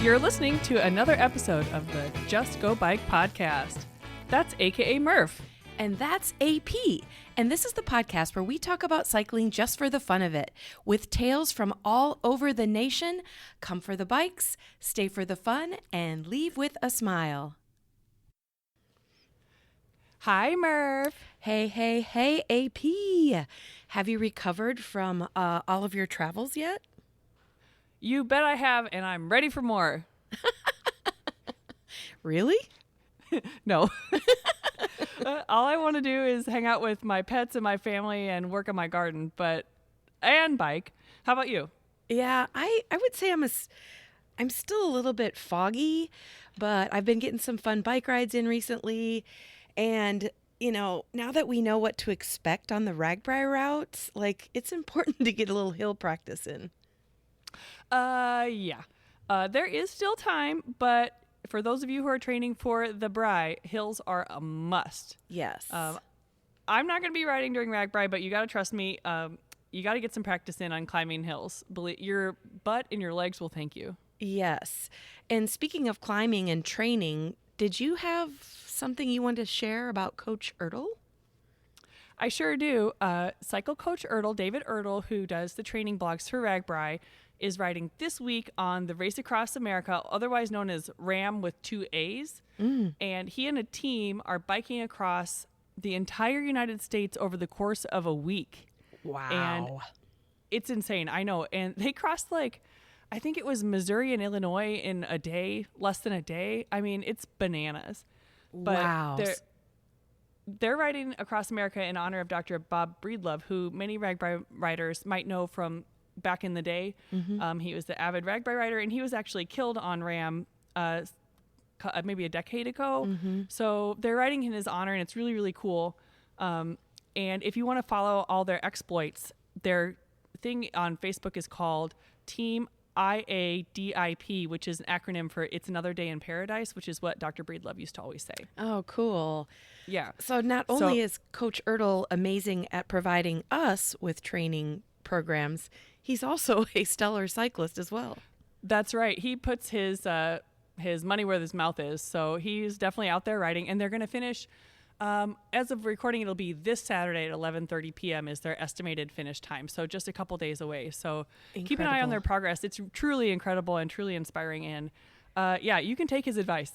You're listening to another episode of the Just Go Bike podcast. That's AKA Murph. And that's AP. And this is the podcast where we talk about cycling just for the fun of it. With tales from all over the nation, come for the bikes, stay for the fun, and leave with a smile. Hi, Murph. Hey, AP. Have you recovered from all of your travels yet? You bet I have, and I'm ready for more. Really? No. All I want to do is hang out with my pets and my family and work on my garden, and bike. How about you? Yeah, I would say I'm still a little bit foggy, but I've been getting some fun bike rides in recently. And, now that we know what to expect on the RAGBRAI routes, it's important to get a little hill practice in. Yeah. There is still time, but for those of you who are training for the BRAI, hills are a must. Yes. I'm not going to be riding during RAGBRAI, but you got to trust me. You got to get some practice in on climbing hills. Your butt and your legs will thank you. Yes. And speaking of climbing and training, did you have something you wanted to share about Coach Ertl? I sure do. Cycle Coach Ertl, David Ertl, who does the training blogs for RAGBRAI, is riding this week on the Race Across America, otherwise known as RAM with 2 A's. And he and a team are biking across the entire United States over the course of a week. Wow. And it's insane. I know. And they crossed I think it was Missouri and Illinois in a day, less than a day. I mean, it's bananas. But wow. They're riding across America in honor of Dr. Bob Breedlove, who many RAGBRAI riders might know from back in the day. Mm-hmm. He was the avid RAGBRAI rider, and he was actually killed on RAM maybe a decade ago. Mm-hmm. So they're riding in his honor, and it's really, really cool. And if you want to follow all their exploits, their thing on Facebook is called Team IADIP, which is an acronym for It's Another Day in Paradise, which is what Dr. Breedlove used to always say. Oh, cool. Yeah. So not only is Coach Ertl amazing at providing us with training programs, he's also a stellar cyclist as well. That's right. He puts his money where his mouth is. So he's definitely out there riding, and they're going to finish. As of recording, it'll be this Saturday at 11:30 p.m. is their estimated finish time. So just a couple days away. So Keep an eye on their progress. It's truly incredible and truly inspiring. And yeah, you can take his advice.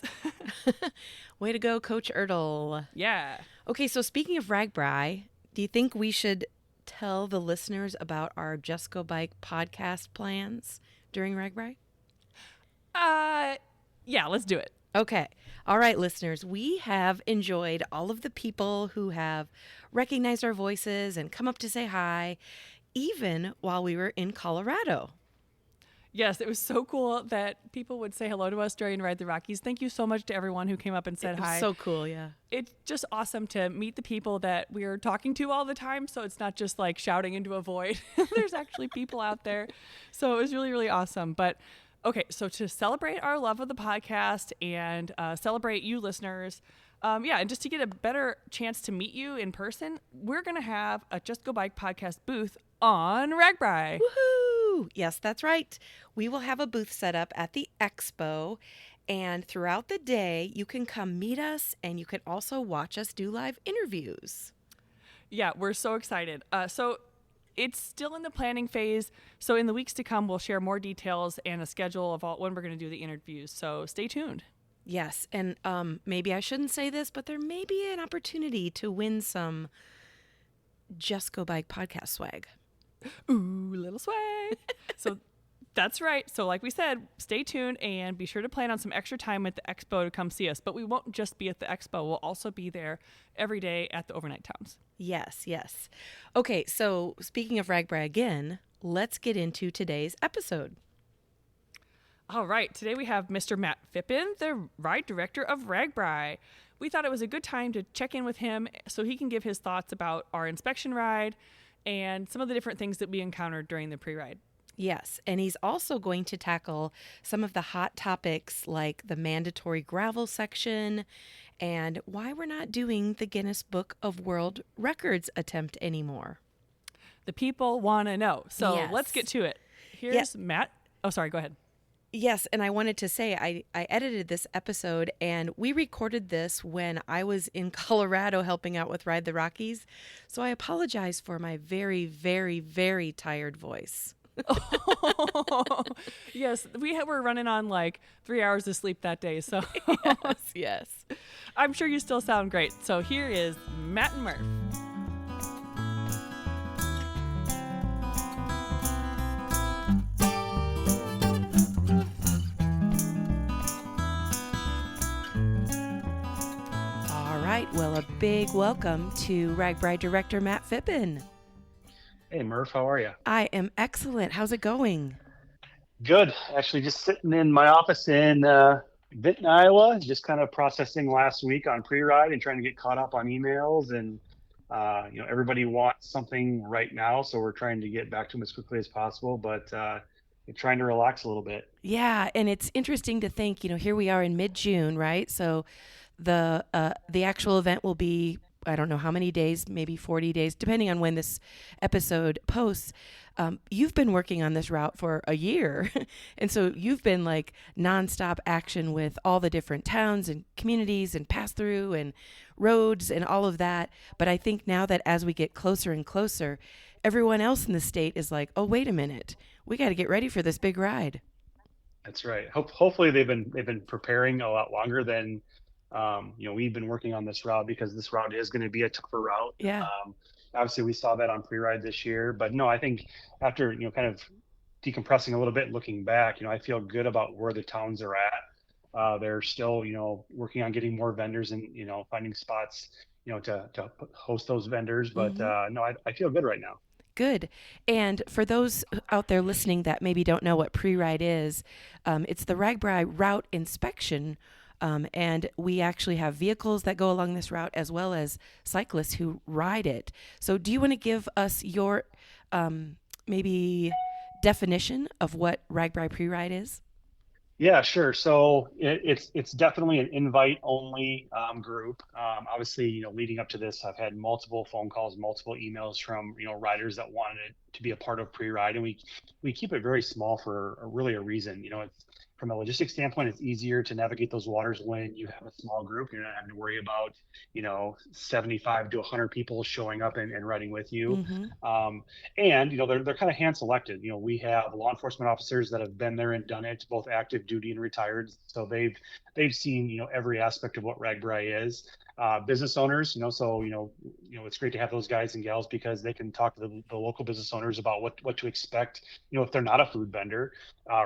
Way to go, Coach Ertl. Yeah. Okay, so speaking of RAGBRAI, do you think we should tell the listeners about our Just Go Bike podcast plans during RAGBRAI? Yeah, let's do it. Okay. All right, listeners, we have enjoyed all of the people who have recognized our voices and come up to say hi, even while we were in Colorado. Yes, it was so cool that people would say hello to us during Ride the Rockies. Thank you so much to everyone who came up and said hi. So cool, yeah. It's just awesome to meet the people that we're talking to all the time. So it's not just like shouting into a void. There's actually people out there. So it was really, really awesome. But okay, so to celebrate our love of the podcast and celebrate you listeners, and just to get a better chance to meet you in person, we're going to have a Just Go Bike podcast booth on RAGBRAI. Woohoo! Yes, that's right. We will have a booth set up at the expo, and throughout the day, you can come meet us, and you can also watch us do live interviews. Yeah, we're so excited. So it's still in the planning phase. So in the weeks to come, we'll share more details and a schedule of when we're going to do the interviews. So stay tuned. Yes. And maybe I shouldn't say this, but there may be an opportunity to win some Just Go Bike podcast swag. Ooh, little swag. So that's right. So like we said, stay tuned and be sure to plan on some extra time at the expo to come see us. But we won't just be at the expo. We'll also be there every day at the overnight towns. Yes, yes. Okay, so speaking of RAGBRAI again, let's get into today's episode. All right. Today we have Mr. Matt Phippen, the ride director of RAGBRAI. We thought it was a good time to check in with him so he can give his thoughts about our inspection ride and some of the different things that we encountered during the pre-ride. Yes, and he's also going to tackle some of the hot topics like the mandatory gravel section and why we're not doing the Guinness Book of World Records attempt anymore. The people want to know. So Yes. let's get to it. Here's Matt. Oh, sorry. Go ahead. Yes, and I wanted to say I edited this episode and we recorded this when I was in Colorado helping out with Ride the Rockies. So I apologize for my very, very, very tired voice. Oh, yes, were running on like 3 hours of sleep that day. So Yes. I'm sure you still sound great. So here is Matt and Murph. All right. Well, a big welcome to RAGBRAI Director Matt Phippen. Hey, Murph, how are you? I am excellent. How's it going? Good. Actually, just sitting in my office in Vinton, Iowa, just kind of processing last week on pre-ride and trying to get caught up on emails. And, everybody wants something right now, so we're trying to get back to them as quickly as possible, but trying to relax a little bit. Yeah, and it's interesting to think, here we are in mid-June, right? So the actual event will be, I don't know how many days, maybe 40 days, depending on when this episode posts. You've been working on this route for a year. And so you've been like nonstop action with all the different towns and communities and pass through and roads and all of that. But I think now that as we get closer and closer, everyone else in the state is like, oh, wait a minute, we got to get ready for this big ride. That's right. Hopefully they've been preparing a lot longer than we've been working on this route, because this route is going to be a tougher route. Yeah. Obviously, we saw that on pre-ride this year, but no, I think after kind of decompressing a little bit, and looking back, I feel good about where the towns are at. They're still working on getting more vendors and finding spots to host those vendors. But no, I feel good right now. Good. And for those out there listening that maybe don't know what pre-ride is, it's the RAGBRAI Route Inspection. And we actually have vehicles that go along this route as well as cyclists who ride it. So do you want to give us your maybe definition of what RAGBRAI pre-ride is? Yeah, sure. So it's definitely an invite only group. Obviously, leading up to this, I've had multiple phone calls, multiple emails from riders that wanted to be a part of pre-ride, and we keep it very small for really a reason. It's from a logistics standpoint, it's easier to navigate those waters when you have a small group. You're not having to worry about 75 to 100 people showing up and riding with you. Mm-hmm. And they're kind of hand selected. We have law enforcement officers that have been there and done it, both active duty and retired. So they've seen every aspect of what RAGBRAI is. Business owners, it's great to have those guys and gals, because they can talk to the local business owners about what to expect. If they're not a food vendor,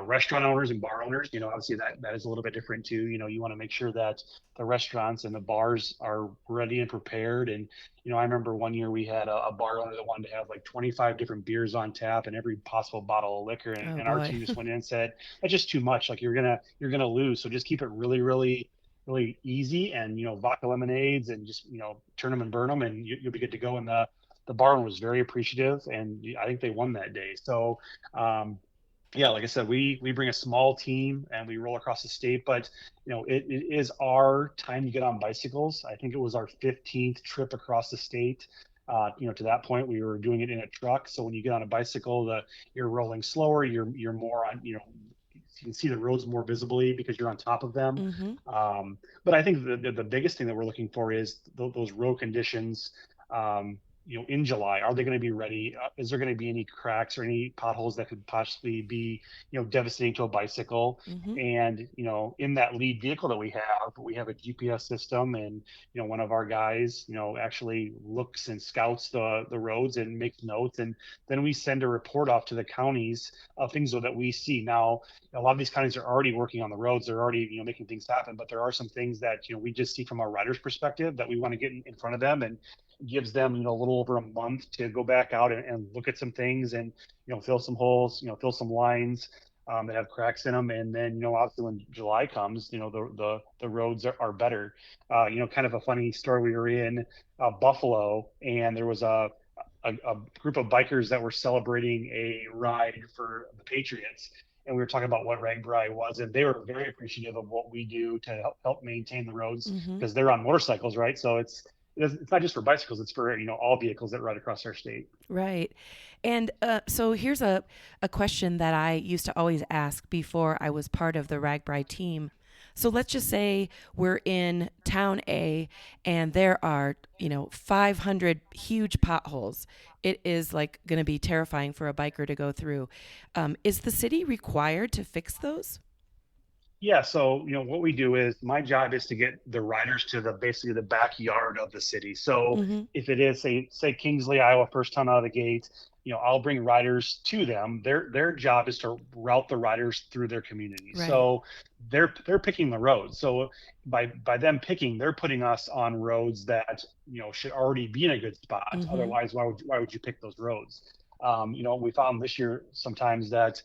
restaurant owners and bar owners, obviously that is a little bit different too. You want to make sure that the restaurants and the bars are ready and prepared. And I remember one year we had a bar owner that wanted to have like 25 different beers on tap and every possible bottle of liquor, and our team just went in and said, that's just too much. Like you're gonna lose. So just keep it really, really, really easy, and vodka lemonades, and just turn them and burn them, and you'll be good to go. And the bar owner was very appreciative, and I think they won that day. So yeah, like I said, we bring a small team and we roll across the state, but it is our time to get on bicycles. I think it was our 15th trip across the state. To that point, we were doing it in a truck. So when you get on a bicycle, you're rolling slower. You're more on, you can see the roads more visibly because you're on top of them. Mm-hmm. But I think the biggest thing that we're looking for is those road conditions. In July, are they going to be ready? Is there going to be any cracks or any potholes that could possibly be, devastating to a bicycle? Mm-hmm. And, in that lead vehicle that we have a GPS system, and, one of our guys, actually looks and scouts the roads and makes notes. And then we send a report off to the counties of things that we see. Now, a lot of these counties are already working on the roads. They're already, making things happen, but there are some things that, we just see from our rider's perspective that we want to get in front of them, and gives them a little over a month to go back out and look at some things, and fill some holes, fill some lines that have cracks in them. And then obviously when July comes, the roads are better. Kind of a funny story, we were in Buffalo, and there was a group of bikers that were celebrating a ride for the Patriots, and we were talking about what RAGBRAI was, and they were very appreciative of what we do to help maintain the roads, because they're on motorcycles, right? So it's not just for bicycles, it's for all vehicles that ride across our state. Right. And so here's a question that I used to always ask before I was part of the RAGBRAI team. So let's just say we're in town A and there are, 500 huge potholes. It is like going to be terrifying for a biker to go through. Is the city required to fix those? Yeah, so what we do is my job is to get the riders to the basically the backyard of the city. So Mm-hmm. if it is say Kingsley, Iowa, first town out of the gate, I'll bring riders to them. Their job is to route the riders through their community. Right. So they're picking the roads. So by them picking, they're putting us on roads that should already be in a good spot. Mm-hmm. Otherwise, why would you pick those roads? We found this year sometimes that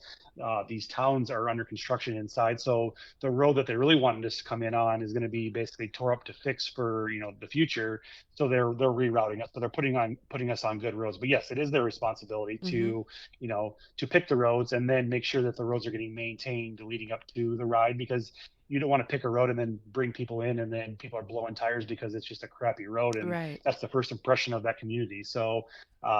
these towns are under construction inside. So the road that they really wanted us to come in on is going to be basically tore up to fix for the future. So they're rerouting us. So they're putting us on good roads. But yes, it is their responsibility Mm-hmm. to pick the roads and then make sure that the roads are getting maintained leading up to the ride, because you don't want to pick a road and then bring people in and then people are blowing tires because it's just a crappy road, and Right. that's the first impression of that community. So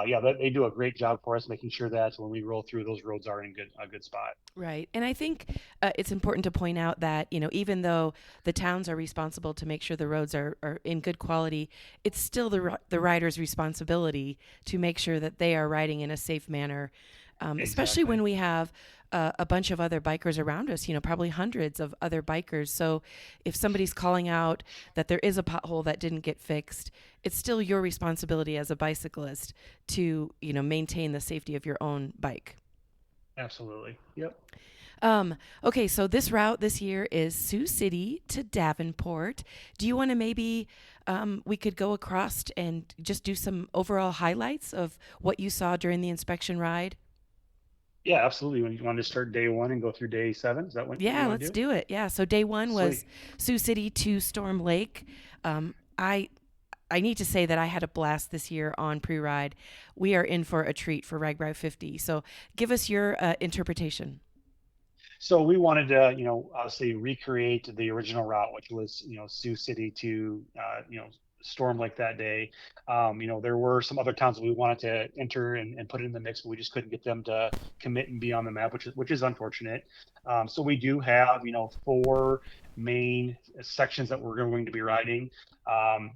yeah, they do a great job for us making sure that when we roll through, those roads are in a good spot. Right. And I think it's important to point out that, even though the towns are responsible to make sure the roads are in good quality, it's still the rider's responsibility to make sure that they are riding in a safe manner, especially Exactly. when we have a bunch of other bikers around us, probably hundreds of other bikers. So if somebody's calling out that there is a pothole that didn't get fixed, it's still your responsibility as a bicyclist to, maintain the safety of your own bike. Absolutely. Yep. Okay, so this route this year is Sioux City to Davenport. Do you want to maybe we could go across and just do some overall highlights of what you saw during the inspection ride? Yeah, absolutely. When you want to start day one and go through day seven, is that what you Yeah, want to let's do? do it. Yeah, so day one was Sweet. Sioux City to Storm Lake. Um, I I need to say that I had a blast this year on pre-ride. We are in for a treat for RAGBRAI 50. So give us your interpretation. So we wanted to, obviously recreate the original route, which was, Sioux City to, Storm Lake that day. There were some other towns that we wanted to enter and put in the mix, but we just couldn't get them to commit and be on the map, which is unfortunate. So we do have, four main sections that we're going to be riding.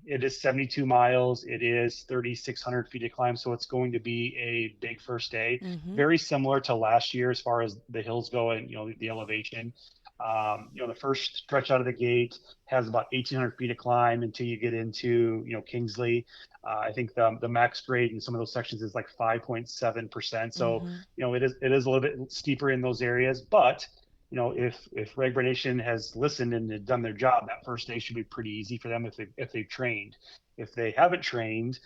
It is 72 miles. It is 3,600 feet of climb, so it's going to be a big first day. Mm-hmm. Very similar to last year as far as the hills go and the elevation. The first stretch out of the gate has about 1,800 feet of climb until you get into Kingsley. I think the max grade in some of those sections is like 5.7%. So Mm-hmm. it is a little bit steeper in those areas, but if RAGBRAI Nation has listened and done their job, that first day should be pretty easy for them if they've trained. If they haven't trained,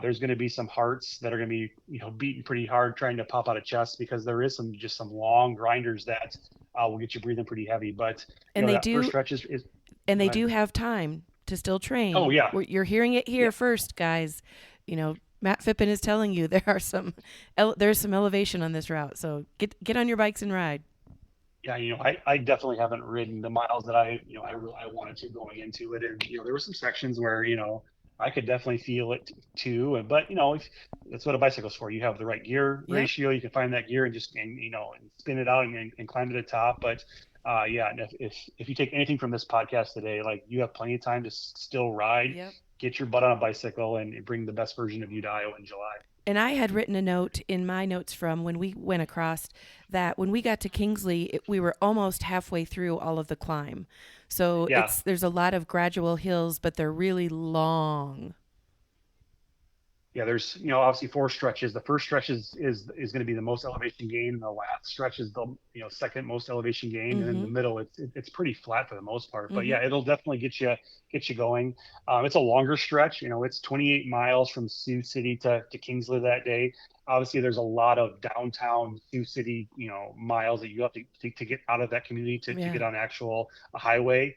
there's going to be some hearts that are going to be beating pretty hard trying to pop out of chests, because there is some long grinders that will get you breathing pretty heavy. But And they that first do stretch is and go they ahead. do have time to still Oh train. yeah, You're hearing it yeah. here first, guys. Matt Phippen is telling you there's some elevation on this route. So get on your bikes and ride. Yeah, I definitely haven't ridden the miles that I wanted to going into it, and there were some sections where I could definitely feel it too. But if, that's what a bicycle's for. You have the right gear Yep. ratio. You can find that gear and just and spin it out and climb to the top. But yeah, and if you take anything from this podcast today, like, you have plenty of time to still ride, Yep. get your butt on a bicycle, and bring the best version of you to Iowa in July. And I had written a note in my notes from when we went across that when we got to Kingsley, we were almost halfway through all of the climb. So Yeah, there's a lot of gradual hills, but they're really long. yeah, there's obviously four stretches. The first stretch is going to be the most elevation gain, and the last stretch is the second most elevation gain, and in the Mm-hmm. middle it's pretty flat for the most part. But Mm-hmm. yeah, it'll definitely get you going. It's a longer stretch. It's 28 miles from Sioux City to Kingsley that day. Obviously, there's a lot of downtown Sioux City miles that you have to get out of that community to Yeah. get on actual a highway.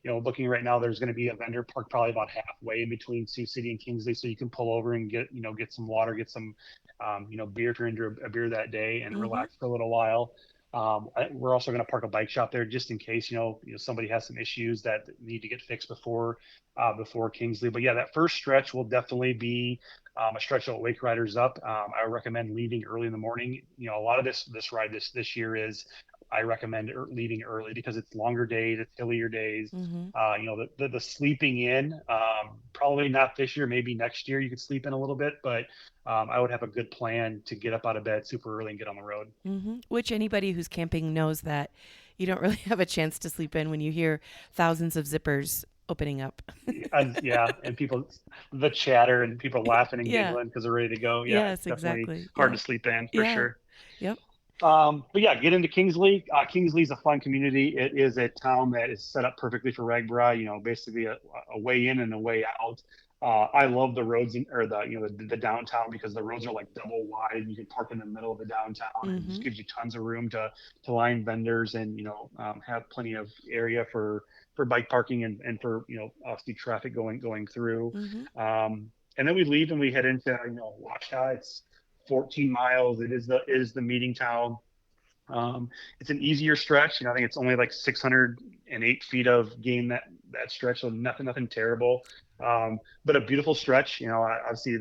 Looking right now, there's going to be a vendor park probably about halfway in between Sioux City and Kingsley, so you can pull over and get some water, get some beer if you're into a beer that day, and Mm-hmm. relax for a little while. We're also going to park a bike shop there just in case, somebody has some issues that need to get fixed before Kingsley. But yeah, that first stretch will definitely be a stretch that will wake riders up. I recommend leaving early in the morning. A lot of this ride this year is I recommend leaving early because it's longer days, it's hillier days. Mm-hmm. The sleeping in, probably not this year, maybe next year you could sleep in a little bit, but I would have a good plan to get up out of bed super early and get on the road. Mm-hmm. Which anybody who's camping knows that you don't really have a chance to sleep in when you hear thousands of zippers opening up. Yeah, and the chatter and people laughing and Yeah. giggling because they're ready to go. Yeah, it's Yes, definitely exactly. hard Yeah. to sleep in for Yeah. sure. Yep. But yeah, get into Kingsley. Kingsley's a fun community. It is a town that is set up perfectly for RAGBRAI. Basically a way in and a way out. I love the roads or the downtown because the roads are like double wide and you can park in the middle of the downtown and it just Mm-hmm. gives you tons of room to line vendors and have plenty of area for bike parking and for obviously traffic going through. Mm-hmm. And then we leave and we head into Ouachita. It's 14 miles. It is the meeting town. It's an easier stretch. I think it's only like 608 feet of gain that stretch, so nothing terrible. But a beautiful stretch. Obviously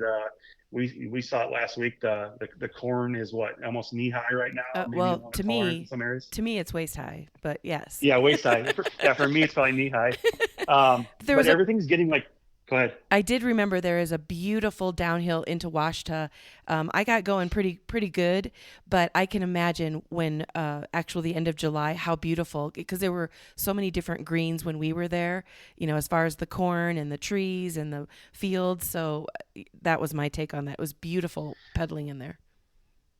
we saw it last week. The corn is what, almost knee high right now, maybe a Well, little to taller in me, some areas. it's waist high, but yes. Yeah, waist high. For me, it's probably knee high. There But was a everything's getting like. Go ahead. I did remember there is a beautiful downhill into Washta. I got going pretty good, but I can imagine when actually the end of July how beautiful, because there were so many different greens when we were there. As far as the corn and the trees and the fields. So that was my take on that. It was beautiful pedaling in there.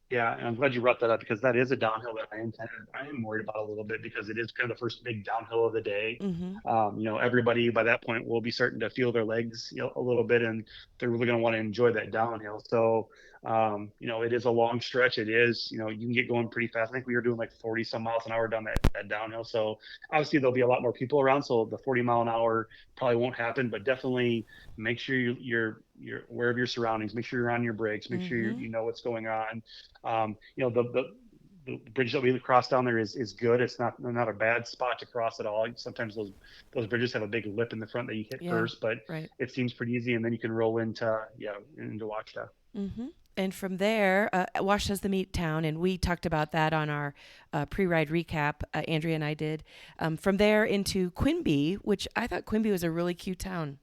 Yeah, and I'm glad you brought that up because that is a downhill that I am worried about a little bit because it is kind of the first big downhill of the day. Mm-hmm. Everybody by that point will be starting to feel their legs, a little bit, and they're really going to want to enjoy that downhill. So, it is a long stretch. It is, you can get going pretty fast. I think we were doing like 40 some miles an hour down that downhill. So obviously there'll be a lot more people around. So the 40 mile an hour probably won't happen, but definitely make sure you're aware of your surroundings. Make sure you're on your brakes. Make sure Mm-hmm. you know what's going on. The bridge that we crossed down there is good. It's not a bad spot to cross at all. Sometimes those bridges have a big lip in the front that you hit Yeah. first, but Right. it seems pretty easy, and then you can roll into Ouachita. Mm-hmm. And from there, Washington's the meat town, and we talked about that on our pre-ride recap. Andrea and I did. From there into Quimby, which I thought Quimby was a really cute town.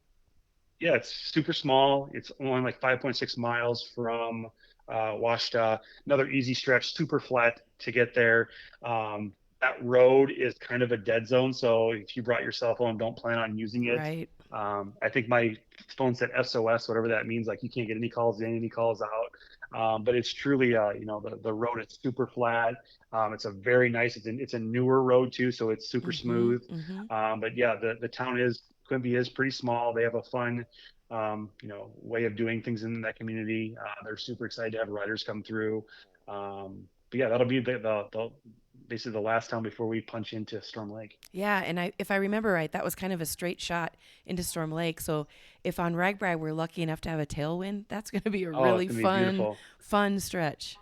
Yeah, it's super small. It's only like 5.6 miles from Ouachita. Another easy stretch, super flat to get there. That road is kind of a dead zone, so if you brought your cell phone, don't plan on using it. Right. I think my phone said SOS, whatever that means, like you can't get any calls in, any calls out. But it's truly, the road is super flat. It's a very nice. It's a newer road too, so it's super Mm-hmm. smooth. Mm-hmm. But yeah, the town is Quimby is pretty small. They have a fun, way of doing things in that community. They're super excited to have riders come through. But yeah, that'll be the basically the last town before we punch into Storm Lake. Yeah, and if I remember right, that was kind of a straight shot into Storm Lake. So if on RAGBRAI we're lucky enough to have a tailwind, that's going to be a Oh, really it's gonna be fun, beautiful. fun stretch.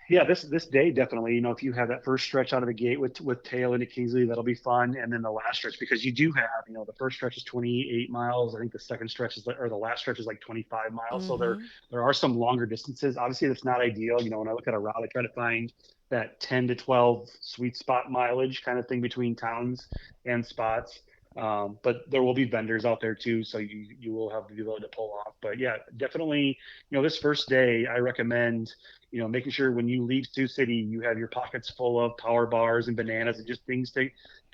Yeah, this day definitely. If you have that first stretch out of the gate with tail into Kingsley, that'll be fun. And then the last stretch, because you do have, the first stretch is 28 miles. I think the second stretch or the last stretch is like 25 miles. So Mm-hmm. there are some longer distances. Obviously, that's not ideal. When I look at a route, I try to find that 10 to 12 sweet spot mileage kind of thing between towns and spots. But there will be vendors out there too, so you will have the ability to pull off. But yeah, definitely, this first day, I recommend, making sure when you leave Sioux City, you have your pockets full of power bars and bananas and just things to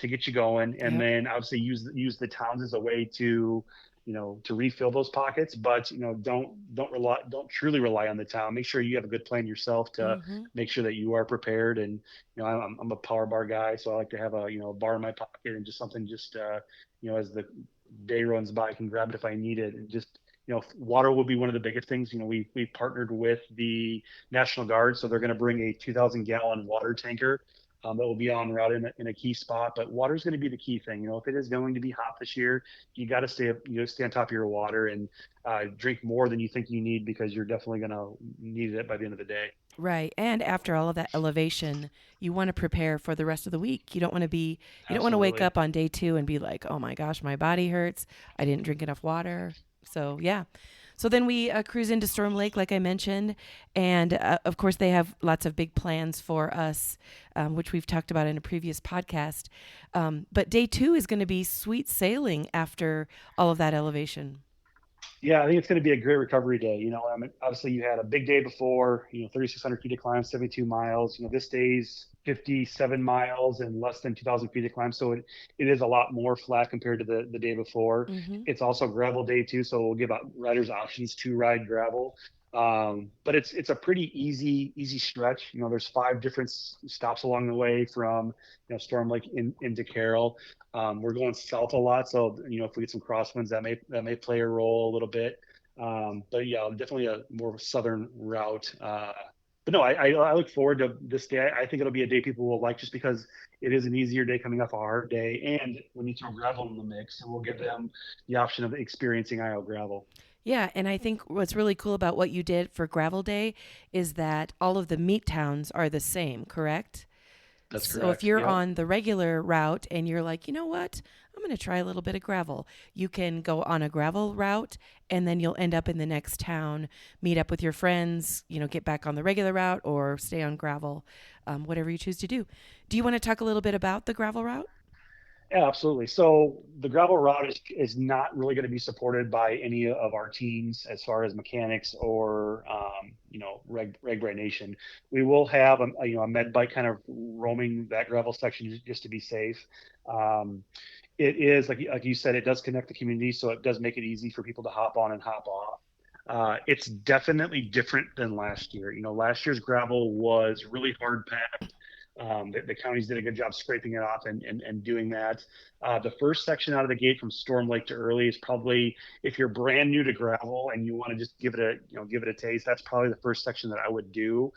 get you going. And Yep. then obviously use the towns as a way to, to refill those pockets. But don't truly rely on the town. Make sure you have a good plan yourself to Mm-hmm. make sure that you are prepared. And I'm a power bar guy, so I like to have a bar in my pocket and just something as the day runs by, I can grab it if I need it. And just water will be one of the biggest things. We partnered with the National Guard, so they're going to bring a 2,000 gallon water tanker that will be on route in a key spot. But water is going to be the key thing. If it is going to be hot this year, you got to stay on top of your water and drink more than you think you need, because you're definitely going to need it by the end of the day. Right. And after all of that elevation, you want to prepare for the rest of the week. You don't want to wake Absolutely. up on day 2 and be like, oh my gosh, my body hurts. I didn't drink enough water. So, yeah. So then we cruise into Storm Lake, like I mentioned. And of course, they have lots of big plans for us, which we've talked about in a previous podcast. But day 2 is going to be sweet sailing after all of that elevation. Yeah, I think it's going to be a great recovery day. Obviously you had a big day before, 3,600 feet of climb, 72 miles. This day's 57 miles and less than 2,000 feet of climb. So it is a lot more flat compared to the day before. Mm-hmm. It's also gravel day too. So we'll give out riders options to ride gravel. But it's a pretty easy stretch. There's 5 different stops along the way from, Storm Lake into Carroll. We're going south a lot, so if we get some crosswinds, that may play a role a little bit. But yeah, definitely a more southern route. But no, I look forward to this day. I think it'll be a day people will like, just because it is an easier day coming off a hard day, and when you throw gravel in the mix, it will give them the option of experiencing Iowa gravel. Yeah, and I think what's really cool about what you did for Gravel Day is that all of the meet towns are the same, correct? That's So if correct. you're Yep. on the regular route and you're like, you know what, I'm going to try a little bit of gravel, you can go on a gravel route and then you'll end up in the next town, meet up with your friends, get back on the regular route or stay on gravel, whatever you choose to do. Do you want to talk a little bit about the gravel route? Yeah, absolutely. So the gravel route is not really going to be supported by any of our teams as far as mechanics or RAGBRAI Nation. We will have a med bike kind of roaming that gravel section just to be safe. It is like you said, it does connect the community, so it does make it easy for people to hop on and hop off. It's definitely different than last year. Last year's gravel was really hard packed. The counties did a good job scraping it off and doing that. The first section out of the gate from Storm Lake to Early is probably, if you're brand new to gravel and you want to just give it a taste, that's probably the first section that I would do,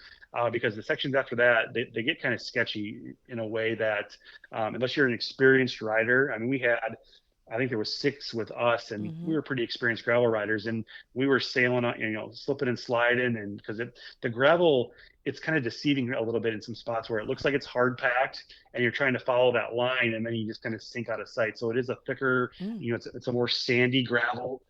because the sections after that, they get kind of sketchy in a way that, unless you're an experienced rider. I mean, I think there was 6 with us, and Mm-hmm. we were pretty experienced gravel riders, and we were sailing on, slipping and sliding, and because the gravel, it's kind of deceiving a little bit in some spots where it looks like it's hard packed, and you're trying to follow that line, and then you just kind of sink out of sight. So it is a thicker, Mm. it's a more sandy gravel.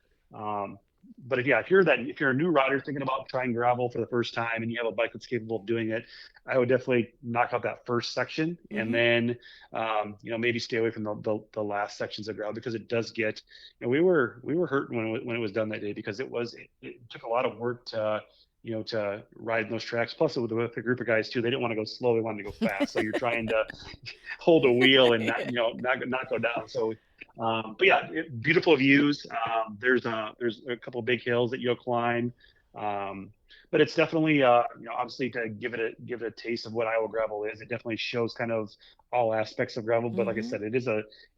But if you're a new rider thinking about trying gravel for the first time and you have a bike that's capable of doing it, I would definitely knock out that first section, and Mm-hmm. then maybe stay away from the last sections of gravel, because it does get, we were hurting when it was done that day, because it took a lot of work to ride those tracks. Plus, it was with a group of guys too. They didn't want to go slow; they wanted to go fast. So you're trying to hold a wheel and not go down. So, but yeah, beautiful views. There's a couple of big hills that you'll climb. But it's definitely, obviously, to give it a taste of what Iowa gravel is. It definitely shows kind of all aspects of gravel. But like I Mm-hmm. said, it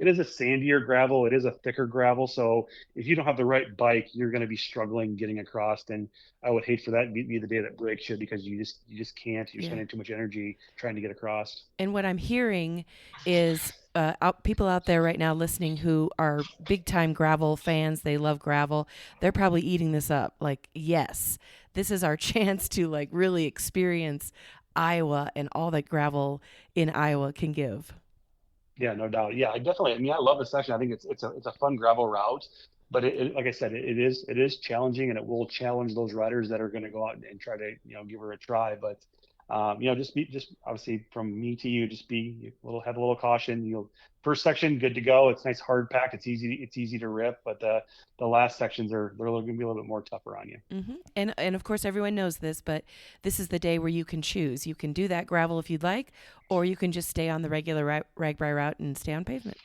is a sandier gravel. It is a thicker gravel. So if you don't have the right bike, you're going to be struggling getting across. And I would hate for that to be the day that breaks you, because you just can't. You're Yeah. spending too much energy trying to get across. And what I'm hearing is people out there right now listening who are big time gravel fans. They love gravel. They're probably eating this up. Like, yes, this is our chance to like really experience Iowa and all that gravel in Iowa can give. Yeah, no doubt. Yeah, I definitely. I mean, I love this section. I think it's a fun gravel route, but like I said, it is challenging, and it will challenge those riders that are going to go out and try to give her a try. But just obviously from me to you, just have a little caution. First section good to go. It's nice hard packed. It's easy to rip, but the last sections they're going to be a little bit more tougher on you. Mm-hmm. And of course everyone knows this, but this is the day where you can choose. You can do that gravel if you'd like, or you can just stay on the regular RAGBRAI route and stay on pavement.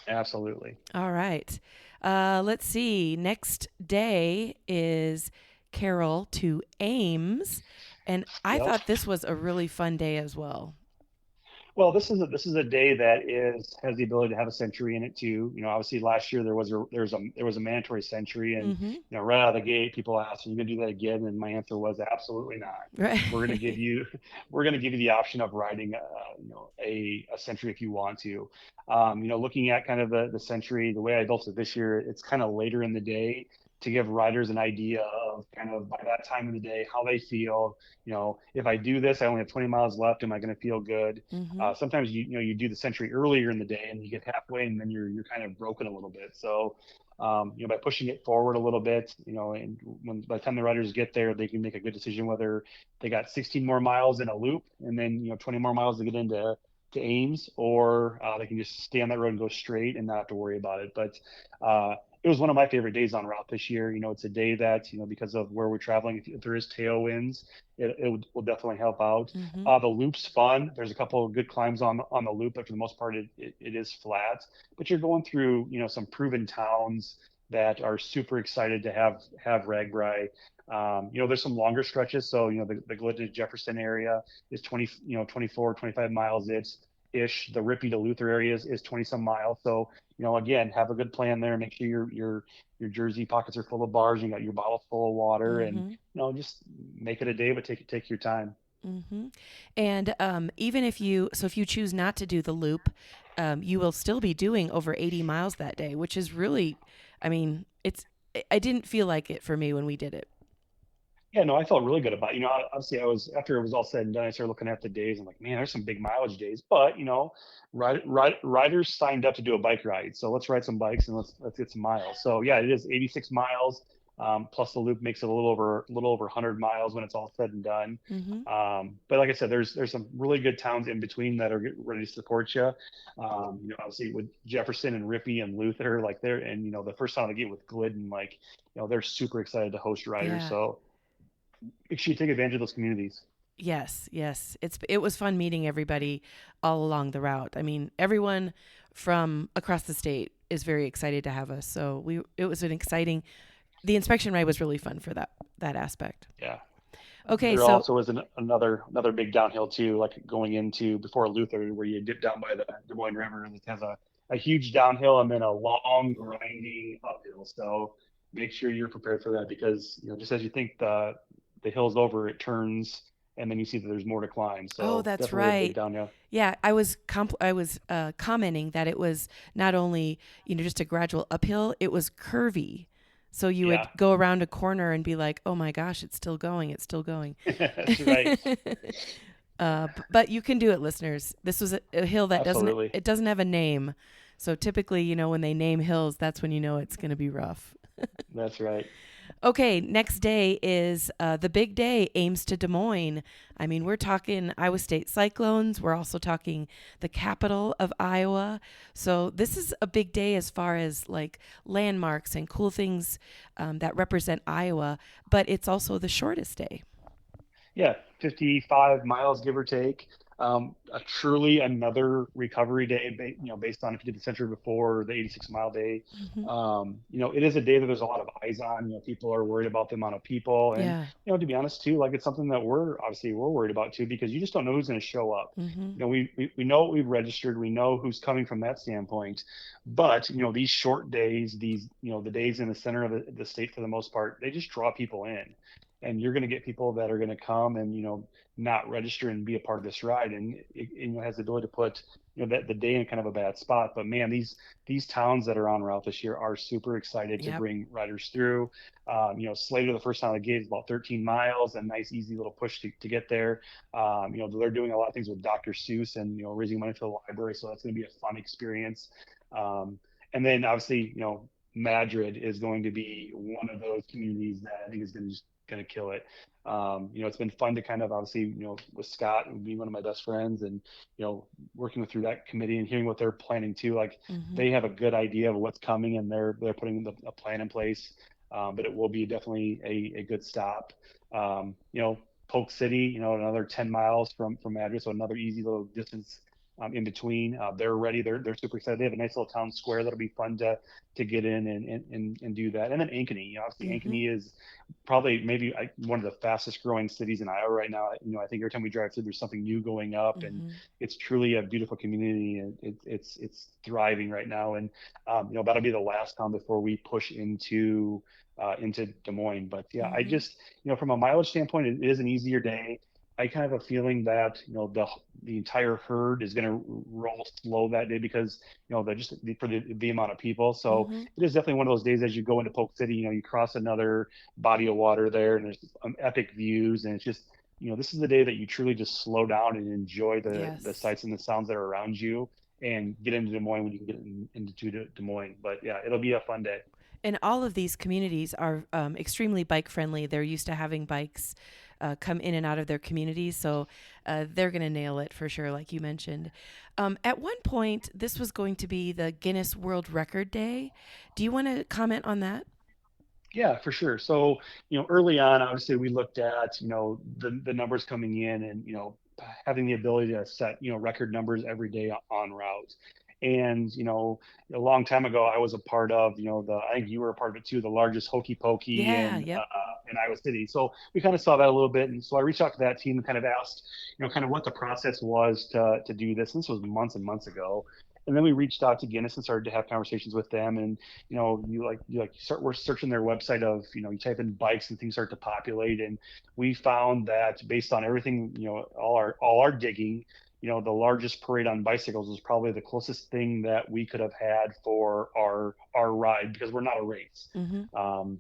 Absolutely. All right. Let's see. Next day is Carroll to Ames. And I Yep. thought this was a really fun day as well. Well, this is a day that has the ability to have a century in it too. Obviously last year there was a mandatory century, and Mm-hmm. right out of the gate, people asked, "Are you going to do that again?" And my answer was absolutely not. Right. We're going to give you we're going to give you the option of riding a century if you want to. Looking at kind of the century, the way I built it this year, it's kind of later in the day to give riders an idea of kind of by that time of the day how they feel. If I do this, I only have 20 miles left. Am I going to feel good? Mm-hmm. Sometimes you do the century earlier in the day and you get halfway and then you're kind of broken a little bit. So by pushing it forward a little bit, and by the time the riders get there, they can make a good decision whether they got 16 more miles in a loop and then 20 more miles to get to Ames, or they can just stay on that road and go straight and not have to worry about it. But it was one of my favorite days on route this year. It's a day that, because of where we're traveling, if there is tailwinds, will definitely help out. Mm-hmm. The loop's fun. There's a couple of good climbs on the loop, but for the most part, it is flat. But you're going through, some proven towns that are super excited to have RAGBRAI. There's some longer stretches. So, the Glidden Jefferson area is 24, 25 miles. It's ish. The Rippey to Luther area is 20 some miles. So, again, have a good plan there. Make sure your jersey pockets are full of bars. You got your bottle full of water, and Mm-hmm. just make it a day, but take your time. Mm-hmm. And even if you choose not to do the loop, you will still be doing over 80 miles that day, which is really, I mean, I didn't feel like it for me when we did it. Yeah, no, I felt really good about it. Obviously I was, after it was all said and done, I started looking at the days. I'm like, man, there's some big mileage days, but riders signed up to do a bike ride. So let's ride some bikes and let's get some miles. So yeah, it is 86 miles. Plus the loop makes it a little over 100 miles when it's all said and done. Mm-hmm. But like I said, there's some really good towns in between that are ready to support you. Obviously with Jefferson and Rippey and Luther, like they're, and the first time they get with Glidden, like they're super excited to host riders. Yeah. So make sure you take advantage of those communities. Yes, yes. It was fun meeting everybody all along the route. I mean, everyone from across the state is very excited to have us. So it was an exciting. The inspection ride was really fun for that aspect. Yeah. Okay, There so also is another big downhill too, like going into before Luther, where you dip down by the Des Moines River, and it has a huge downhill and then a long grinding uphill. So make sure you're prepared for that, because just as you think the hill's over, it turns, and then you see that there's more to climb. oh, So that's definitely a big right. downhill. Yeah, I was commenting that it was not only just a gradual uphill, it was curvy. So you would Yeah, go around a corner and be like, "Oh my gosh, it's still going! It's still going." that's right. But you can do it, listeners. This was a hill that Absolutely. doesn't have a name. So typically, when they name hills, that's when you know it's going to be rough. That's right. Okay, next day is the big day, Ames to Des Moines. I mean, we're talking Iowa State Cyclones. We're also talking the capital of Iowa. So this is a big day as far as like landmarks and cool things that represent Iowa, but it's also the shortest day. Yeah, 55 miles, give or take. Truly another recovery day, based on if you did the century before the 86-mile day. Hmm. It is a day that there's a lot of eyes on. People are worried about the amount of people, and Yeah. to be honest too, like it's something that we're worried about too, because you just don't know who's going to show up. Hmm. We know what we've registered, we know who's coming from that standpoint, but these short days, the days in the center of the state for the most part, they just draw people in, and you're going to get people that are going to come and not register and be a part of this ride, and it has the ability to put that the day in kind of a bad spot. But man, these towns that are on route this year are super excited to Yep. bring riders through. Slater, the first time they gave is about 13 miles, a nice easy little push to get there. They're doing a lot of things with Dr. Seuss and raising money for the library, so that's going to be a fun experience. And then obviously Madrid is going to be one of those communities that I think is going to kill it. It's been fun to kind of obviously, with Scott and being one of my best friends, and, working through that committee and hearing what they're planning too. Like Hmm. they have a good idea of what's coming, and they're putting a plan in place. But it will be definitely a good stop. Polk City, another 10 miles from Madrid, so another easy little distance in between. They're ready. They're super excited. They have a nice little town square that'll be fun to get in and do that. And then Ankeny, obviously Mm-hmm. Ankeny is probably maybe one of the fastest growing cities in Iowa right now. I think every time we drive through, there's something new going up, and Mm-hmm. it's truly a beautiful community, and it's thriving right now. And that'll be the last town before we push into Des Moines. But yeah, I Mm-hmm. just from a mileage standpoint, it is an easier day. I kind of have a feeling that the entire herd is going to roll slow that day because for the amount of people. So Mm-hmm. it is definitely one of those days as you go into Polk City. You cross another body of water there, and there's epic views, and it's just this is the day that you truly just slow down and enjoy the Yes. sights and the sounds that are around you, and get into Des Moines when you can get into Des Moines. But yeah, it'll be a fun day. And all of these communities are extremely bike friendly. They're used to having bikes come in and out of their communities. So they're going to nail it for sure, like you mentioned. At one point, this was going to be the Guinness World Record Day. Do you want to comment on that? Yeah, for sure. So, early on, obviously, we looked at, the numbers coming in and, having the ability to set, record numbers every day on route. And, a long time ago, I was a part of, I think you were a part of it too, the largest hokey pokey Yeah, yep. in Iowa City. So we kind of saw that a little bit. And so I reached out to that team and kind of asked, kind of what the process was to do this. And this was months and months ago. And then we reached out to Guinness and started to have conversations with them. And we're searching their website of you type in bikes and things start to populate, and we found that based on everything, all our digging, the largest parade on bicycles was probably the closest thing that we could have had for our ride because we're not a race. Mm-hmm.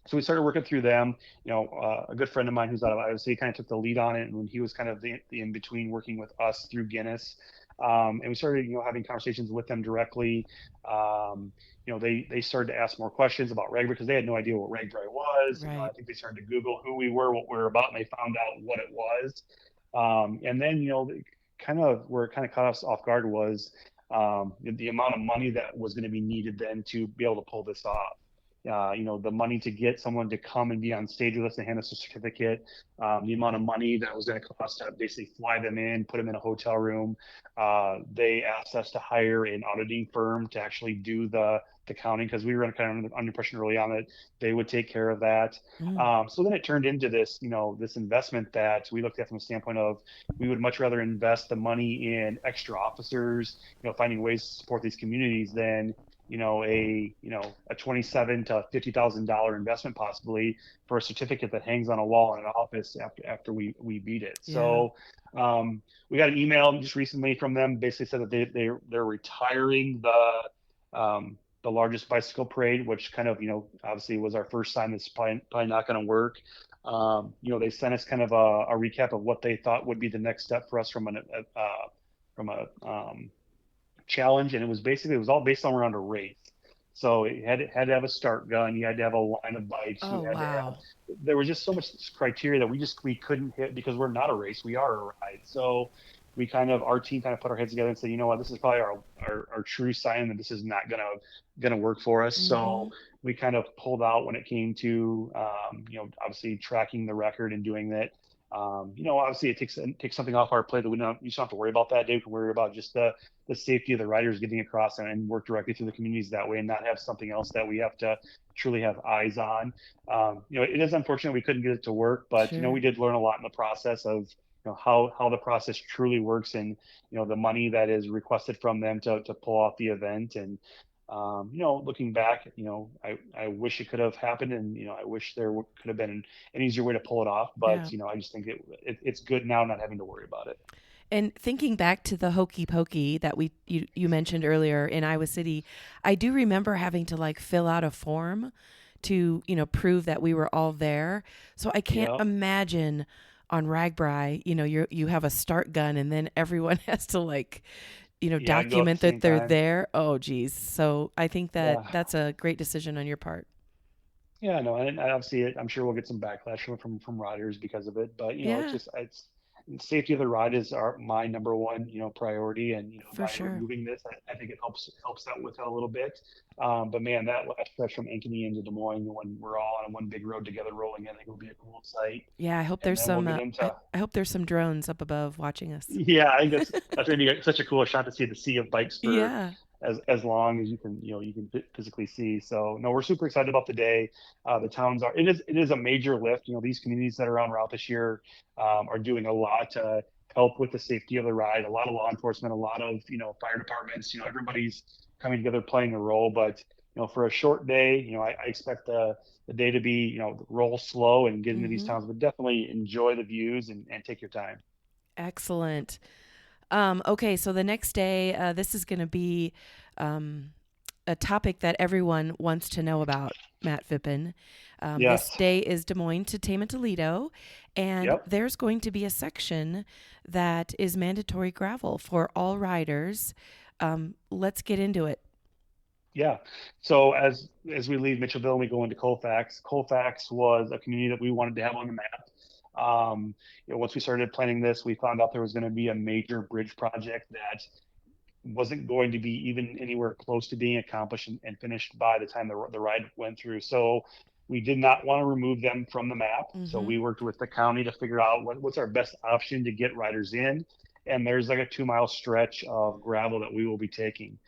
So we started working through them. A good friend of mine who's out of Iowa City kind of took the lead on it, and when he was kind of the in between working with us through Guinness. And we started, having conversations with them directly. They started to ask more questions about RAGBRAI because they had no idea what RAGBRAI was. I Right. think they started to Google who we were, what we were about, and they found out what it was. And then, where it kind of caught us off guard was the amount of money that was going to be needed then to be able to pull this off. The money to get someone to come and be on stage with us and hand us a certificate, the amount of money that was going to cost to basically fly them in, put them in a hotel room. They asked us to hire an auditing firm to actually do the counting because we were kind of under impression early on that they would take care of that. Mm. So then it turned into this, this investment that we looked at from a standpoint of we would much rather invest the money in extra officers, finding ways to support these communities than a $27,000 to $50,000 investment possibly for a certificate that hangs on a wall in an office after we beat it. Yeah. So we got an email just recently from them, basically said that they're retiring the largest bicycle parade, which kind of obviously was our first sign that's probably not going to work. They sent us kind of a recap of what they thought would be the next step for us from a challenge, and it was all based on around a race. So it had to have a start gun, you had to have a line of bikes, Oh, you had to have, wow. there was just so much criteria that we couldn't hit because we're not a race, we are a ride. So our team kind of put our heads together and said, this is probably our true sign that this is not gonna work for us. Mm-hmm. So we kind of pulled out when it came to obviously tracking the record and doing that. Obviously it takes something off our plate that you don't have to worry about that day. We can worry about just the safety of the riders getting across and work directly through the communities that way and not have something else that we have to truly have eyes on. It is unfortunate we couldn't get it to work, but Sure. we did learn a lot in the process of how the process truly works and the money that is requested from them to pull off the event. And looking back, I wish it could have happened, and I wish there could have been an easier way to pull it off. Yeah. But I just think it's good now not having to worry about it. And thinking back to the hokey pokey that you mentioned earlier in Iowa City, I do remember having to like fill out a form to prove that we were all there. So I can't Yeah, imagine on RAGBRAI, you have a start gun and then everyone has to like yeah, go at the document that same they're time. there. Oh, geez. So I think that Yeah, that's a great decision on your part. yeah, no, and obviously I'm sure we'll get some backlash from riders because of it. But Yeah. it's safety of the ride is my number one, priority. And, For by sure. removing this, I think it helps out with that a little bit. But man, that last stretch from Ankeny into Des Moines, when we're all on one big road together rolling in, I think will be a cool sight. Yeah, I hope And there's then we'll some. get into, I hope there's some drones up above watching us. yeah, I think that's going to be such a cool shot to see the sea of bikes for Yeah. as long as you can, physically see. So no, we're super excited about the day. The towns it is a major lift. These communities that are on route this year are doing a lot to help with the safety of the ride. A lot of law enforcement, a lot of fire departments. Everybody's coming together playing a role. But for a short day, I expect the day to be roll slow and get into these Hmm. towns, but definitely enjoy the views and take your time. Excellent. Okay, so the next day, this is going to be um, a topic that everyone wants to know about, Matt Phippen. This Yes. day is Des Moines to Tama Toledo, and Yep. there's going to be a section that is mandatory gravel for all riders. Let's get into it. Yeah. So as we leave Mitchellville and we go into Colfax, Colfax was a community that we wanted to have on the map. Once we started planning this, we found out there was going to be a major bridge project that wasn't going to be even anywhere close to being accomplished and finished by the time the ride went through. So we did not want to remove them from the map. So Mm-hmm. we worked with the county to figure out what's our best option to get riders in. And there's like a 2 mile stretch of gravel that we will be taking.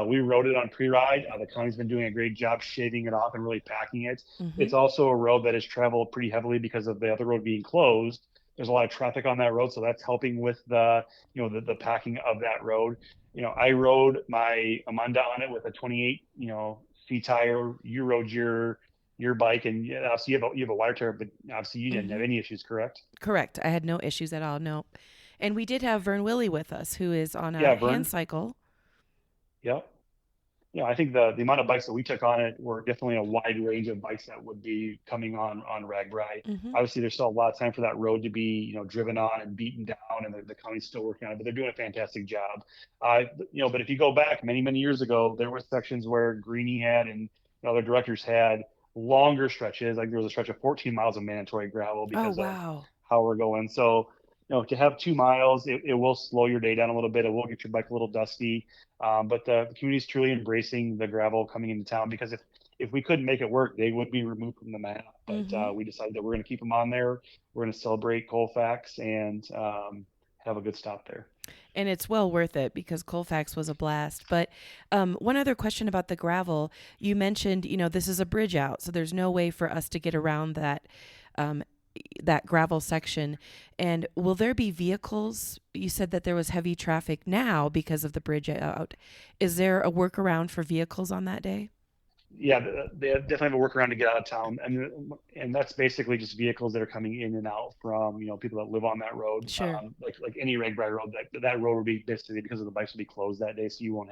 We rode it on pre-ride. The county's been doing a great job shaving it off and really packing it. Mm-hmm. It's also a road that is traveled pretty heavily because of the other road being closed. There's a lot of traffic on that road, so that's helping with the packing of that road. I rode my Amanda on it with a 28, C tire. You rode your bike, and yeah, obviously you have a wire tire, but obviously you didn't have Mm-hmm. any issues, correct? Correct. I had no issues at all. No. And we did have Vern Willie with us, who is on a Yeah, hand Vern. cycle. Yep. I think the amount of bikes that we took on it were definitely a wide range of bikes that would be coming on RAGBRAI. Mm-hmm. Obviously, there's still a lot of time for that road to be driven on and beaten down, and the county's still working on it, but they're doing a fantastic job. But if you go back many years ago, there were sections where Greenie had and other directors had longer stretches. Like there was a stretch of 14 miles of mandatory gravel Oh, because of wow. how we're going. So to have 2 miles, it will slow your day down a little bit. It will get your bike a little dusty. But the community is truly embracing the gravel coming into town because if we couldn't make it work, they would be removed from the map. But Mm-hmm. we decided that we're going to keep them on there. We're going to celebrate Colfax and have a good stop there. And it's well worth it because Colfax was a blast. But one other question about the gravel. You mentioned, this is a bridge out, so there's no way for us to get around um, that gravel section. And will there be vehicles? You said that there was heavy traffic now because of the bridge out. Is there a workaround for vehicles on that day? Yeah, they definitely have a workaround to get out of town, and that's basically just vehicles that are coming in and out from people that live on that road. Sure. Like any RAGBRAI road, that road would be basically because of the bikes would be closed that day, so you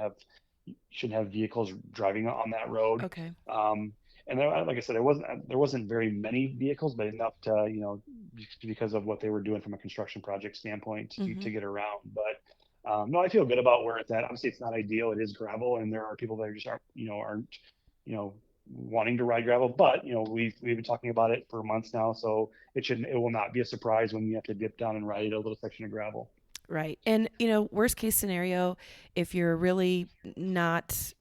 shouldn't have vehicles driving on that road. Okay. Um, and there, like I said, there wasn't very many vehicles, but enough to just because of what they were doing from a construction project standpoint Mm-hmm. to get around. But no, I feel good about where it's at. Obviously, it's not ideal. It is gravel, and there are people that just aren't wanting to ride gravel. But we've been talking about it for months now, so it will not be a surprise when you have to dip down and ride a little section of gravel. Right. And, worst case scenario, if you're really not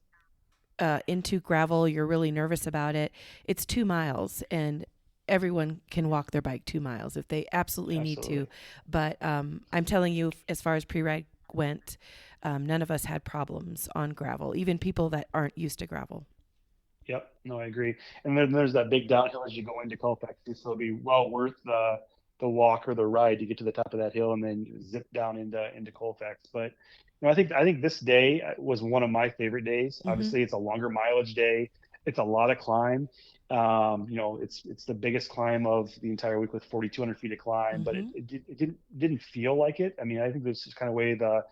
into gravel, you're really nervous about it, it's 2 miles and everyone can walk their bike 2 miles if they absolutely need to. Absolutely. But I'm telling you, as far as pre-ride went, none of us had problems on gravel, even people that aren't used to gravel. Yep. No, I agree. And then there's that big downhill as you go into Colfax, so it'll be well worth the walk or the ride to get to the top of that hill and then zip down into Colfax. But I think this day was one of my favorite days. Mm-hmm. Obviously, it's a longer mileage day. It's a lot of climb. It's the biggest climb of the entire week with 4,200 feet of climb, but Mm-hmm. it didn't feel like it. I mean, I think this is kind of way the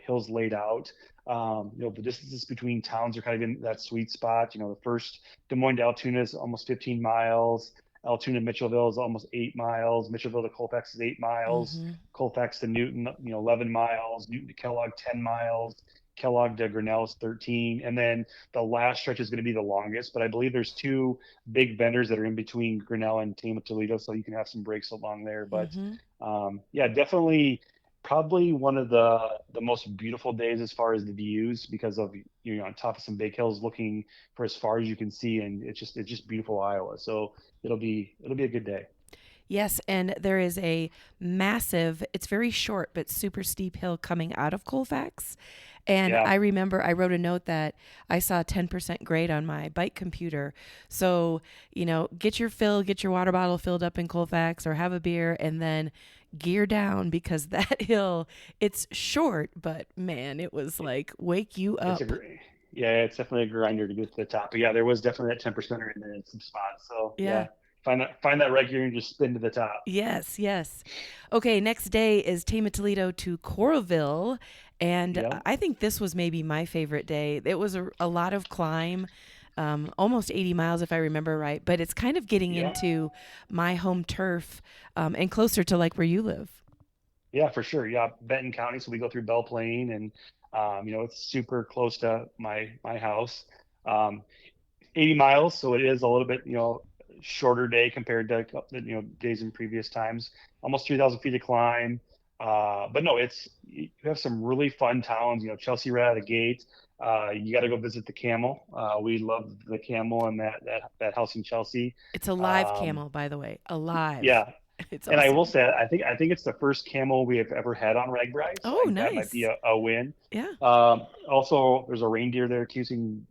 hills laid out. The distances between towns are kind of in that sweet spot. The first Des Moines to Altoona is almost 15 miles. Altoona to Mitchellville is almost 8 miles. Mitchellville to Colfax is 8 miles. Mm-hmm. Colfax to Newton, 11 miles. Newton to Kellogg, 10 miles. Kellogg to Grinnell is 13, and then the last stretch is going to be the longest. But I believe there's two big vendors that are in between Grinnell and Tama Toledo, so you can have some breaks along there. But Mm-hmm. yeah, definitely, probably one of the most beautiful days as far as the views, because of you're on top of some big hills, looking for as far as you can see, and it's just beautiful Iowa. So it'll be a good day. Yes, and there is a massive, it's very short but super steep hill coming out of Colfax. And Yeah. I remember I wrote a note that I saw 10% grade on my bike computer. So, get your fill, get your water bottle filled up in Colfax or have a beer and then gear down because that hill, it's short, but man, it was like wake you It's a up. great, yeah, it's definitely a grinder to get to the top. But yeah, there was definitely that 10% in there in some spots. So Yeah. yeah, find that right gear and just spin to the top. Yes, yes. Okay, next day is Tama Toledo to Coralville. And Yep. I think this was maybe my favorite day. It was a lot of climb, almost 80 miles if I remember right. But it's kind of getting Yeah. into my home turf and closer to like where you live. Yeah, for sure. Yeah, Benton County. So we go through Belle Plaine, and it's super close to my house. Um, 80 miles, so it is a little bit, shorter day compared to, days in previous times. Almost 3,000 feet to climb. But no, you have some really fun towns. Chelsea right out of the gate. You got to go visit the Camel. We love the Camel and that house in Chelsea. It's a live Um, camel, by the way. Alive. yeah, It's and I will awesome. say, I think it's the first Camel we have ever had on RAGBRAI, so I Oh, think that might be nice. a win. Yeah. Also, there's a reindeer there too, so you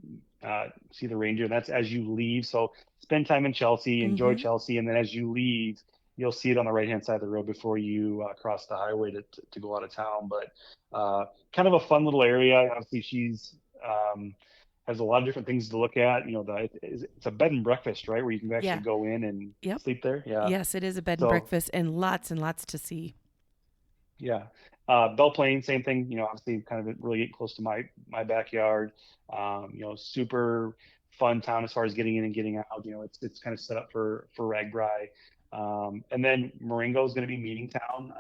can see the reindeer. And that's as you leave. So spend time in Chelsea, enjoy Mm-hmm. Chelsea, and then as you leave, you'll see it on the right hand side of the road before you cross the highway to go out of town. But kind of a fun little area. Obviously, she's has a lot of different things to look at. It's a bed and breakfast, right, where you can actually Yeah. go in and Yep. sleep there. Yeah. Yes, it is a bed So and lots to see. yeah. Belle Plaine, same thing. Obviously, kind of really close to my backyard. Super fun town as far as getting in and getting out. It's kind of set up for RAGBRAI. And then Marengo is going to be meeting town.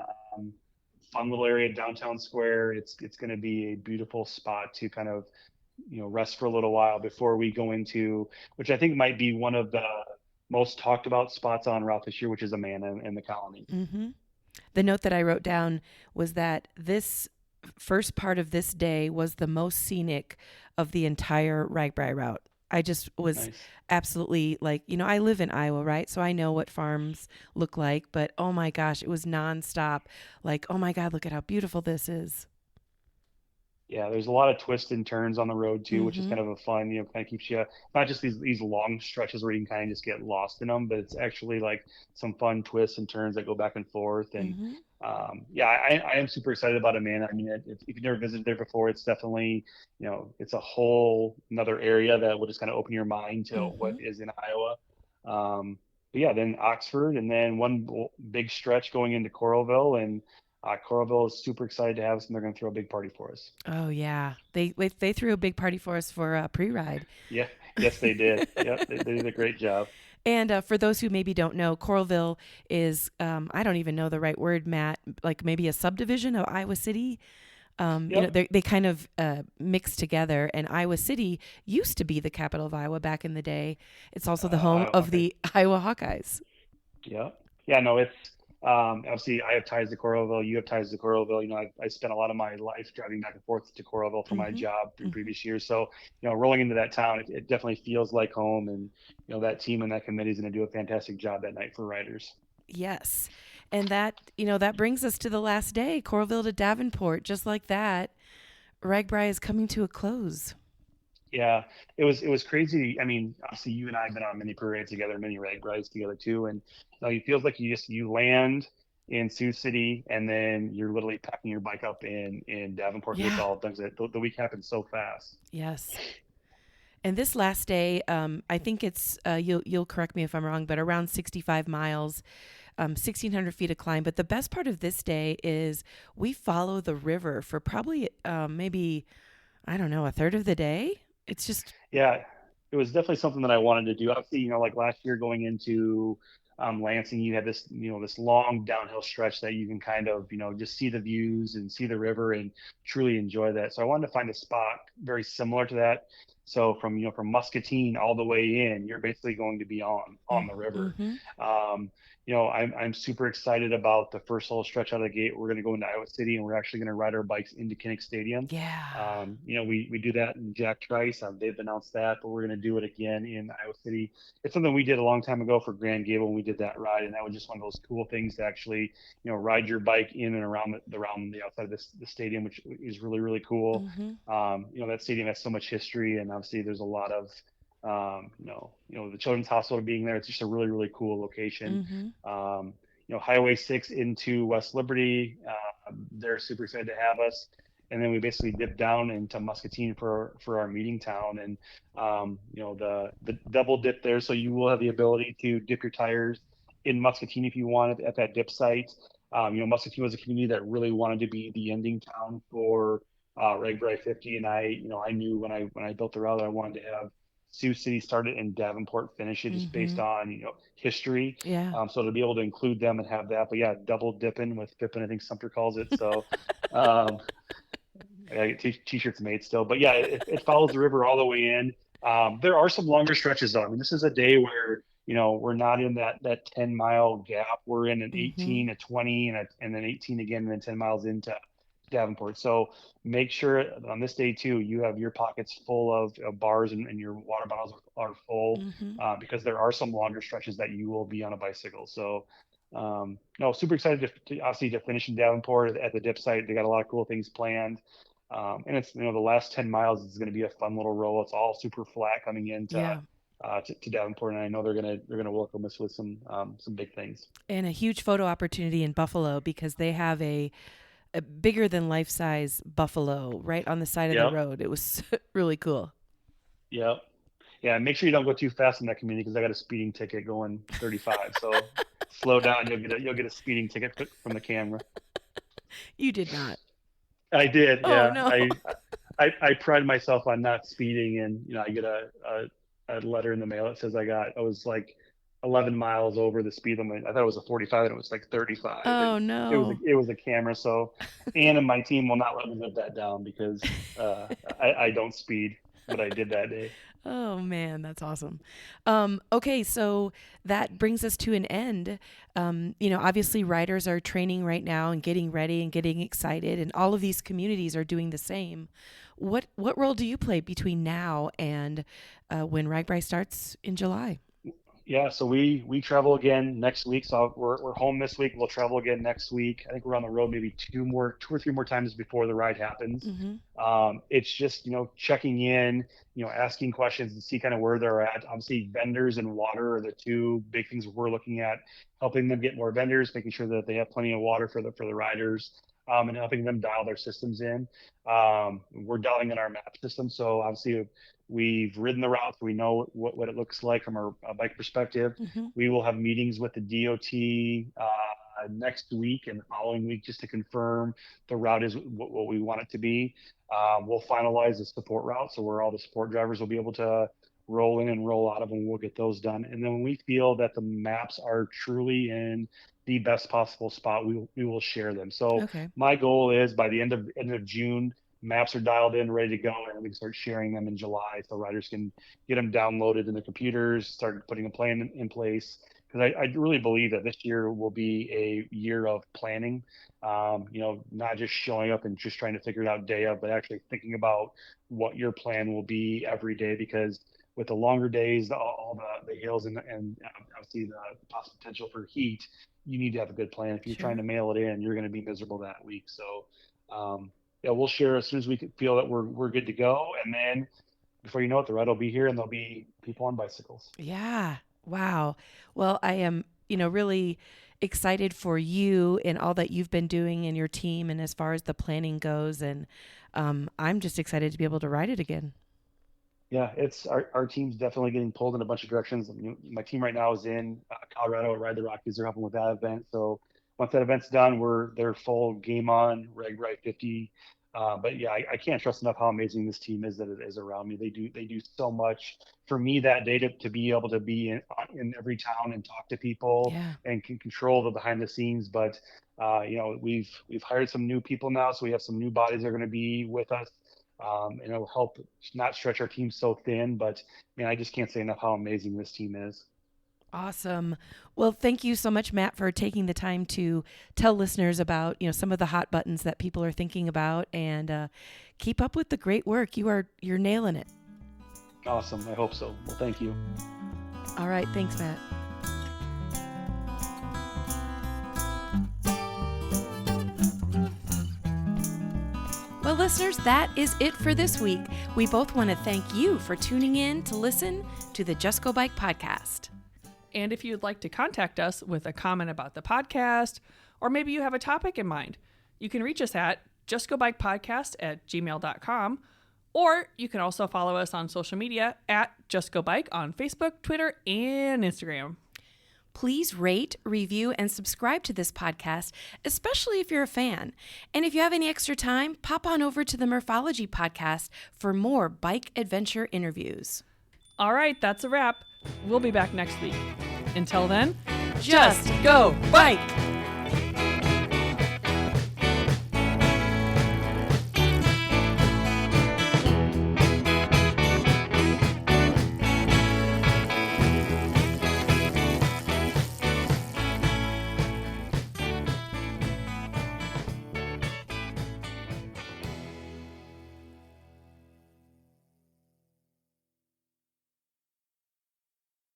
Fun little area, downtown square. It's going to be a beautiful spot to kind of rest for a little while before we go into, which I think might be one of the most talked about spots on route this year, which is Amana and the Colony. Mm-hmm. The note that I wrote down was that this first part of this day was the most scenic of the entire RAGBRAI route. I just was Nice. absolutely like, I live in Iowa, right? So I know what farms look like, but oh my gosh, it was nonstop. Like, oh my God, look at how beautiful this is. Yeah, there's a lot of twists and turns on the road too, which is Mm-hmm. kind of a fun, kind of keeps you not just these long stretches where you can kind of just get lost in them, but it's actually like some fun twists and turns that go back and forth. And Mm-hmm. yeah, I am super excited about Amana. I mean, if you've never visited there before, it's definitely, it's a whole another area that will just kind of open your mind to what Mm-hmm. is in Iowa. But yeah, then Oxford, and then one big stretch going into Coralville, and Coralville is super excited to have us, and they're going to throw a big party for us. Oh yeah, they threw a big party for us for pre-ride. Yeah, yes, they did. Yep, they did a great job. And for those who maybe don't know, Coralville is, I don't even know the right word, Matt, like maybe a subdivision of Iowa City. Yep. They kind of mix together, and Iowa City used to be the capital of Iowa back in the day. It's also the home Iowa of Hawkeyes. the Iowa Hawkeyes. Yeah. Yeah, no, it's obviously I have ties to Coralville. You have ties to Coralville. I spent a lot of my life driving back and forth to Coralville for my Mm-hmm. job in Mm-hmm. previous years. So, rolling into that town, it definitely feels like home. And, that team and that committee is going to do a fantastic job that night for riders. Yes. And that brings us to the last day, Coralville to Davenport. Just like that, RAGBRAI is coming to a close. Yeah, it was crazy. I mean, obviously you and I have been on many parades together, many rag rides together too, and it feels like you land in Sioux City and then you're literally packing your bike up in Davenport to get Yeah. to all things. The week happens so fast. Yes. And this last day, I think it's you'll correct me if I'm wrong, but around 65 miles, 1,600 feet of climb. But the best part of this day is we follow the river for probably maybe, I don't know, a third of the day. It's just Yeah, it was definitely something that I wanted to do. Obviously, like last year going into Lansing, you have this, this long downhill stretch that you can kind of, just see the views and see the river and truly enjoy that. So I wanted to find a spot very similar to that. So from Muscatine all the way in, you're basically going to be on the river. Mm-hmm. I'm super excited about the first little stretch out of the gate. We're going to go into Iowa City, and we're actually going to ride our bikes into Kinnick Stadium. Yeah. We do that in Jack Trice. They've announced that, but we're going to do it again in Iowa City. It's something we did a long time ago for Grand Gable when we did that ride, and that was just one of those cool things to actually, ride your bike in and around the outside of the stadium, which is really, really cool. Mm-hmm. That stadium has so much history, and obviously there's a lot of the Children's Hospital being there. It's just a really, really cool location. Mm-hmm. Highway 6 into West Liberty, they're super excited to have us. And then we basically dip down into Muscatine for our meeting town, and the double dip there. So you will have the ability to dip your tires in Muscatine if you wanted at that dip site. Muscatine was a community that really wanted to be the ending town for RAGBRAI 50, and I knew when I built the route that I wanted to have Sioux City started and Davenport finish it, just based on history. Yeah. So to be able to include them and have that, but yeah, double dipping with Phippen, I think Sumter calls it. So I get t-shirts made still, but yeah, it follows the river all the way in. There are some longer stretches though. I mean, this is a day where we're not in that 10-mile gap. We're in an 18, a 20, and then 18 again, and then 10 miles into Davenport. So make sure on this day too, you have your pockets full of bars, and your water bottles are full, because there are some longer stretches that you will be on a bicycle. So no, super excited to obviously to finish in Davenport at the dip site. They got a lot of cool things planned. And it's, the last 10 miles is going to be a fun little roll. It's all super flat coming into to Davenport, and I know they're gonna welcome us with some big things. And a huge photo opportunity in Buffalo, because they have a bigger than life size buffalo right on the side of the road. It was really cool. Yep. Yeah. Make sure you don't go too fast in that community, because I got a speeding ticket going 35. So slow down. You'll get a speeding ticket from the camera. You did not. I did. Oh, Yeah. no. I pride myself on not speeding, and I get a letter in the mail that says I was like 11 miles over the speed limit. I thought it was a 45, and it was like 35. Oh, and no. It was a camera. So Ann and my team will not let me live that down, because I don't speed, but I did that day. Oh, man, that's awesome. Okay, so that brings us to an end. Obviously riders are training right now and getting ready and getting excited, and all of these communities are doing the same. What role do you play between now and when RAGBRAI starts in July? Yeah, so we travel again next week. So we're home this week. We'll travel again next week. I think we're on the road maybe two or three more times before the ride happens. It's just checking in, asking questions and see kind of where they're at. Obviously, vendors and water are the two big things we're looking at. Helping them get more vendors, making sure that they have plenty of water for the riders, and helping them dial their systems in. We're dialing in our map system, so obviously we've ridden the route, so we know what it looks like from a bike perspective. We will have meetings with the DOT next week and the following week, just to confirm the route is what we want it to be. We'll finalize the support route, so where all the support drivers will be able to roll in and roll out of, and we'll get those done. And then when we feel that the maps are truly in the best possible spot, we will share them. So my goal is by the end of June, maps are dialed in, ready to go, and we can start sharing them in July, so riders can get them downloaded in their computers, start putting a plan in place. Because I really believe that this year will be a year of planning, not just showing up and just trying to figure it out day of, but actually thinking about what your plan will be every day. Because with the longer days, all the hills and obviously the possible potential for heat, you need to have a good plan. If you're trying to mail it in, you're going to be miserable that week. So we'll share as soon as we feel that we're good to go, and then before you know it, the ride will be here, and there'll be people on bicycles. Yeah. Wow. Well, I am, really excited for you and all that you've been doing and your team, and as far as the planning goes, and I'm just excited to be able to ride it again. Yeah, it's our team's definitely getting pulled in a bunch of directions. My team right now is in Colorado at Ride the Rockies. They're helping with that event. So once that event's done, they're full game on RAGBRAI 50 But yeah, I can't stress enough how amazing this team is that it is around me. They do so much for me that day to be able to be in every town and talk to people Yeah. and can control the behind the scenes. But we've hired some new people now, so we have some new bodies that are going to be with us. And it'll help not stretch our team so thin. But man, I just can't say enough how amazing this team is. Awesome. Well, thank you so much, Matt, for taking the time to tell listeners about, some of the hot buttons that people are thinking about, and keep up with the great work. You're nailing it. Awesome. I hope so. Well, thank you. All right. Thanks, Matt. Well, listeners, that is it for this week. We both want to thank you for tuning in to listen to the Just Go Bike podcast. And if you'd like to contact us with a comment about the podcast, or maybe you have a topic in mind, you can reach us at justgobikepodcast@gmail.com, or you can also follow us on social media at Just Go Bike on Facebook, Twitter, and Instagram. Please rate, review, and subscribe to this podcast, especially if you're a fan. And if you have any extra time, pop on over to the Murphology podcast for more bike adventure interviews. All right, that's a wrap. We'll be back next week. Until then, just go bike!